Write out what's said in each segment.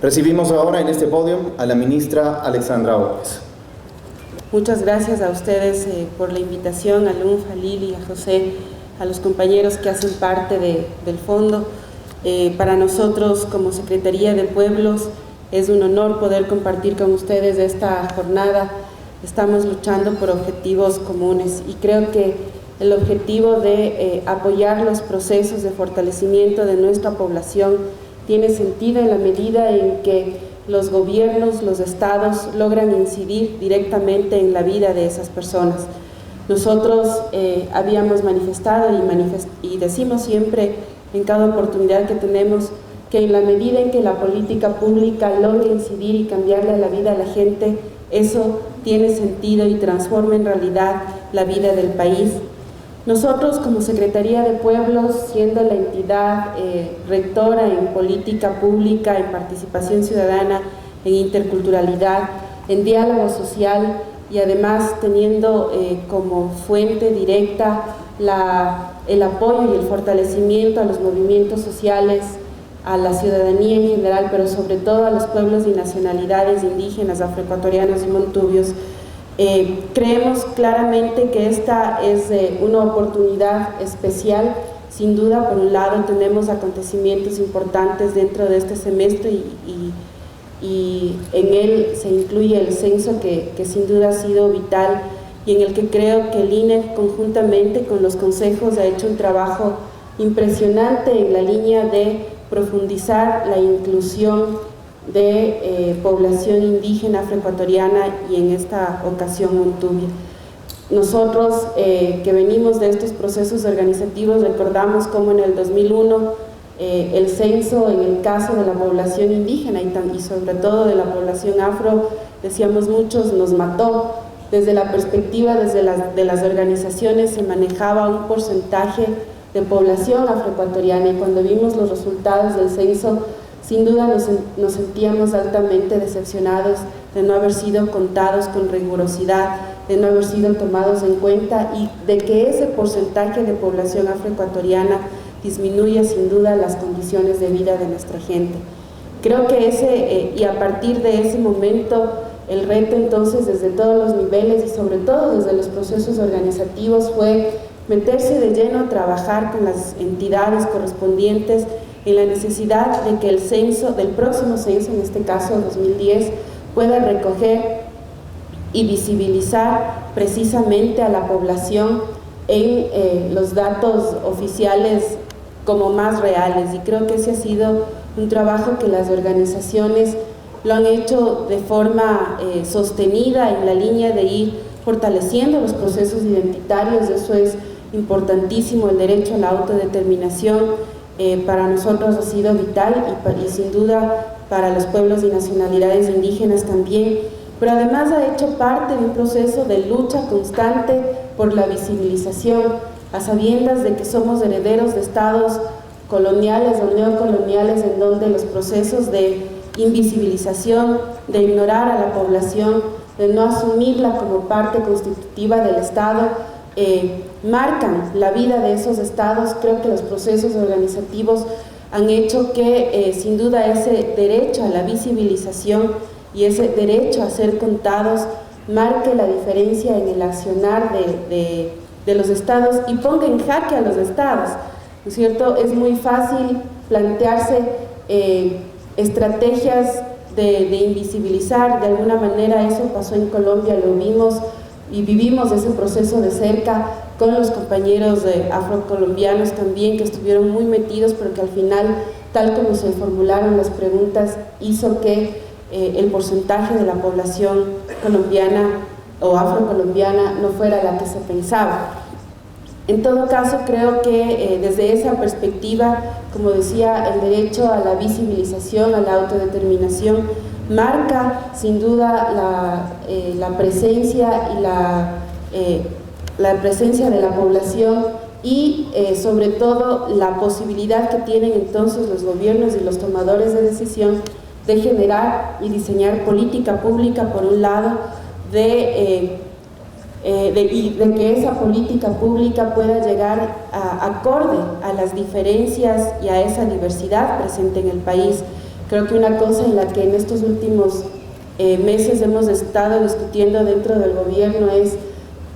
Recibimos ahora en este podio a la ministra Alexandra López. Muchas gracias a ustedes por la invitación, a Lunfa, a Lili, a José, a los compañeros que hacen parte del fondo. Para nosotros, como Secretaría de Pueblos, es un honor poder compartir con ustedes esta jornada. Estamos luchando por objetivos comunes y creo que el objetivo de apoyar los procesos de fortalecimiento de nuestra población tiene sentido en la medida en que los gobiernos, los estados logran incidir directamente en la vida de esas personas. Nosotros habíamos manifestado y decimos siempre en cada oportunidad que tenemos que en la medida en que la política pública logre incidir y cambiarle la vida a la gente, eso tiene sentido y transforma en realidad la vida del país. Nosotros como Secretaría de Pueblos, siendo la entidad rectora en política pública, en participación ciudadana, en interculturalidad, en diálogo social y además teniendo como fuente directa el apoyo y el fortalecimiento a los movimientos sociales, a la ciudadanía en general, pero sobre todo a los pueblos y nacionalidades indígenas, afroecuatorianos y montubios, creemos claramente que esta es una oportunidad especial. Sin duda, por un lado, tenemos acontecimientos importantes dentro de este semestre y en él se incluye el censo que sin duda ha sido vital y en el que creo que el INE conjuntamente con los consejos ha hecho un trabajo impresionante en la línea de profundizar la inclusión de población indígena afroecuatoriana y en esta ocasión montubia. Nosotros que venimos de estos procesos organizativos recordamos cómo en el 2001 el censo en el caso de la población indígena y sobre todo de la población afro, decíamos muchos, nos mató. Desde la perspectiva de las organizaciones se manejaba un porcentaje de población afroecuatoriana y cuando vimos los resultados del censo sin duda nos sentíamos altamente decepcionados de no haber sido contados con rigurosidad, de no haber sido tomados en cuenta y de que ese porcentaje de población afroecuatoriana disminuya sin duda las condiciones de vida de nuestra gente. Creo que y a partir de ese momento el reto entonces desde todos los niveles y sobre todo desde los procesos organizativos fue meterse de lleno a trabajar con las entidades correspondientes en la necesidad de que el censo, del próximo censo, en este caso 2010, pueda recoger y visibilizar precisamente a la población en los datos oficiales como más reales. Y creo que ese ha sido un trabajo que las organizaciones lo han hecho de forma sostenida en la línea de ir fortaleciendo los procesos identitarios. Eso es importantísimo, el derecho a la autodeterminación. Para nosotros ha sido vital y sin duda para los pueblos y nacionalidades indígenas también, pero además ha hecho parte de un proceso de lucha constante por la visibilización, a sabiendas de que somos herederos de estados coloniales o neocoloniales en donde los procesos de invisibilización, de ignorar a la población, de no asumirla como parte constitutiva del Estado, marcan la vida de esos estados. Creo que los procesos organizativos han hecho que sin duda ese derecho a la visibilización y ese derecho a ser contados marque la diferencia en el accionar de los estados y ponga en jaque a los estados, ¿no es cierto? Es muy fácil plantearse estrategias de invisibilizar. De alguna manera eso pasó en Colombia, lo vimos y vivimos ese proceso de cerca con los compañeros afrocolombianos también, que estuvieron muy metidos, pero que al final, tal como se formularon las preguntas, hizo que el porcentaje de la población colombiana o afrocolombiana no fuera la que se pensaba. En todo caso, creo que desde esa perspectiva, como decía, el derecho a la visibilización, a la autodeterminación, marca sin duda la presencia y la presencia de la población y sobre todo la posibilidad que tienen entonces los gobiernos y los tomadores de decisión de generar y diseñar política pública por un lado, de que esa política pública pueda llegar acorde a las diferencias y a esa diversidad presente en el país. Creo que una cosa en la que en estos últimos meses hemos estado discutiendo dentro del gobierno es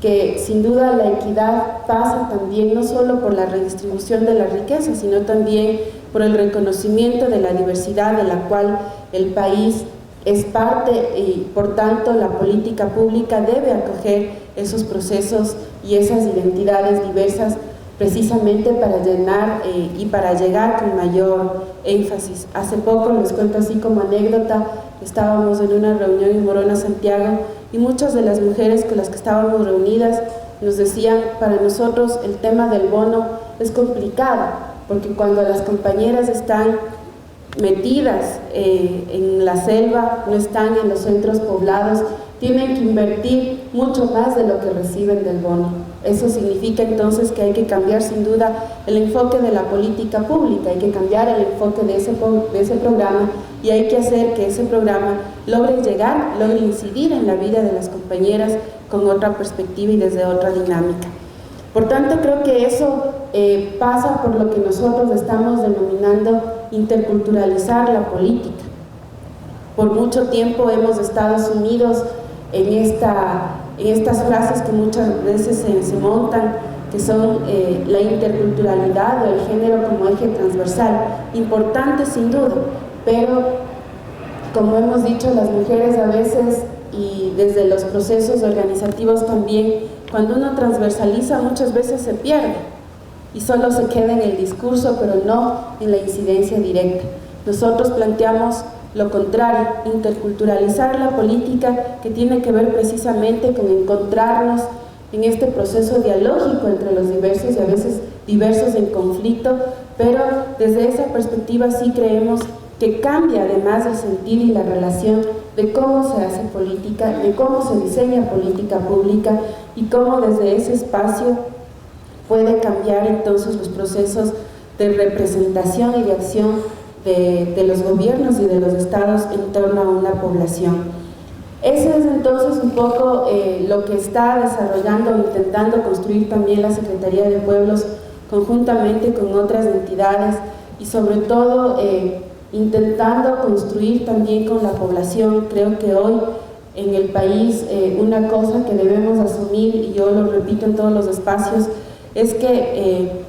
que sin duda la equidad pasa también no solo por la redistribución de la riqueza, sino también por el reconocimiento de la diversidad de la cual el país es parte y por tanto la política pública debe acoger esos procesos y esas identidades diversas precisamente para llenar y para llegar con mayor énfasis. Hace poco, les cuento así como anécdota, estábamos en una reunión en Morona, Santiago, y muchas de las mujeres con las que estábamos reunidas nos decían: para nosotros el tema del bono es complicado, porque cuando las compañeras están metidas en la selva, no están en los centros poblados, tienen que invertir mucho más de lo que reciben del bono. Eso significa entonces que hay que cambiar sin duda el enfoque de la política pública, hay que cambiar el enfoque de ese programa y hay que hacer que ese programa logre llegar, logre incidir en la vida de las compañeras con otra perspectiva y desde otra dinámica. Por tanto, creo que eso pasa por lo que nosotros estamos denominando interculturalizar la política. Por mucho tiempo hemos estado sumidos en estas frases que muchas veces se montan, que son la interculturalidad o el género como eje transversal, importante sin duda, pero como hemos dicho, las mujeres a veces, y desde los procesos organizativos también, cuando uno transversaliza muchas veces se pierde y solo se queda en el discurso, pero no en la incidencia directa. Nosotros planteamos lo contrario, interculturalizar la política, que tiene que ver precisamente con encontrarnos en este proceso dialógico entre los diversos y a veces diversos en conflicto, pero desde esa perspectiva sí creemos que cambia además el sentido y la relación de cómo se hace política, de cómo se diseña política pública y cómo desde ese espacio puede cambiar entonces los procesos de representación y de acción de los gobiernos y de los estados en torno a una población. Ese es entonces un poco lo que está desarrollando, intentando construir también la Secretaría de Pueblos conjuntamente con otras entidades y sobre todo intentando construir también con la población. Creo que hoy en el país una cosa que debemos asumir, y yo lo repito en todos los espacios, es que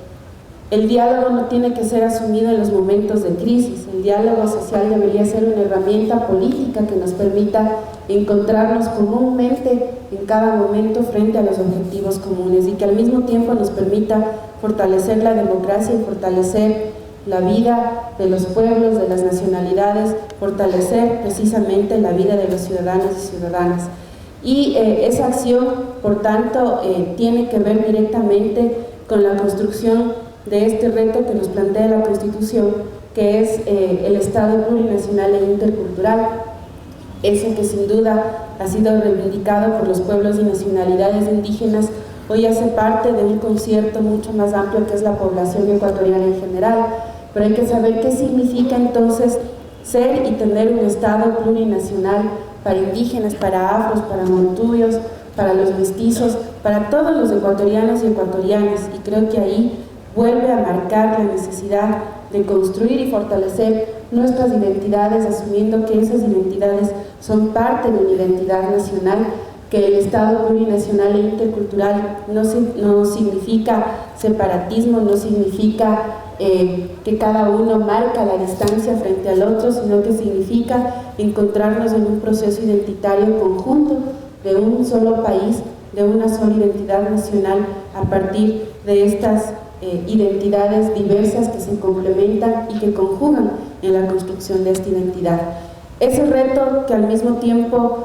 el diálogo no tiene que ser asumido en los momentos de crisis. El diálogo social debería ser una herramienta política que nos permita encontrarnos comúnmente en cada momento frente a los objetivos comunes y que al mismo tiempo nos permita fortalecer la democracia y fortalecer la vida de los pueblos, de las nacionalidades, fortalecer precisamente la vida de los ciudadanos y ciudadanas. Y esa acción, por tanto, tiene que ver directamente con la construcción de este reto que nos plantea la Constitución, que es el Estado plurinacional e intercultural, ese que sin duda ha sido reivindicado por los pueblos y nacionalidades indígenas, hoy hace parte de un concierto mucho más amplio que es la población ecuatoriana en general, pero hay que saber qué significa entonces ser y tener un Estado plurinacional para indígenas, para afros, para montubios, para los mestizos, para todos los ecuatorianos y ecuatorianas, y creo que ahí vuelve a marcar la necesidad de construir y fortalecer nuestras identidades, asumiendo que esas identidades son parte de una identidad nacional, que el Estado plurinacional e intercultural no significa separatismo, no significa que cada uno marca la distancia frente al otro, sino que significa encontrarnos en un proceso identitario conjunto de un solo país, de una sola identidad nacional a partir de estas identidades diversas que se complementan y que conjugan en la construcción de esta identidad. Ese reto que al mismo tiempo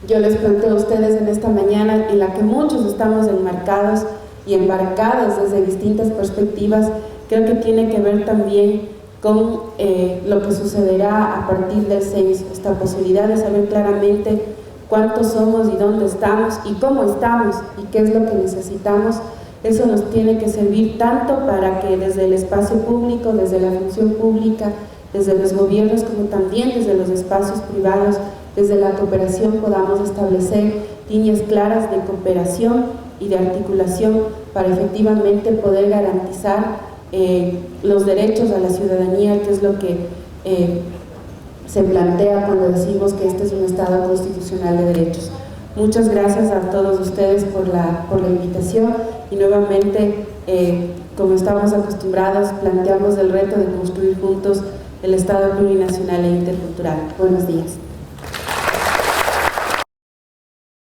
yo les planteo a ustedes en esta mañana, en la que muchos estamos enmarcados y embarcados desde distintas perspectivas, creo que tiene que ver también con lo que sucederá a partir del censo, esta posibilidad de saber claramente cuántos somos y dónde estamos y cómo estamos y qué es lo que necesitamos. Eso nos tiene que servir tanto para que desde el espacio público, desde la función pública, desde los gobiernos, como también desde los espacios privados, desde la cooperación podamos establecer líneas claras de cooperación y de articulación para efectivamente poder garantizar los derechos a la ciudadanía, que es lo que se plantea cuando decimos que este es un Estado constitucional de derechos. Muchas gracias a todos ustedes por la invitación y nuevamente, como estamos acostumbrados, planteamos el reto de construir juntos el Estado plurinacional e intercultural. Buenos días.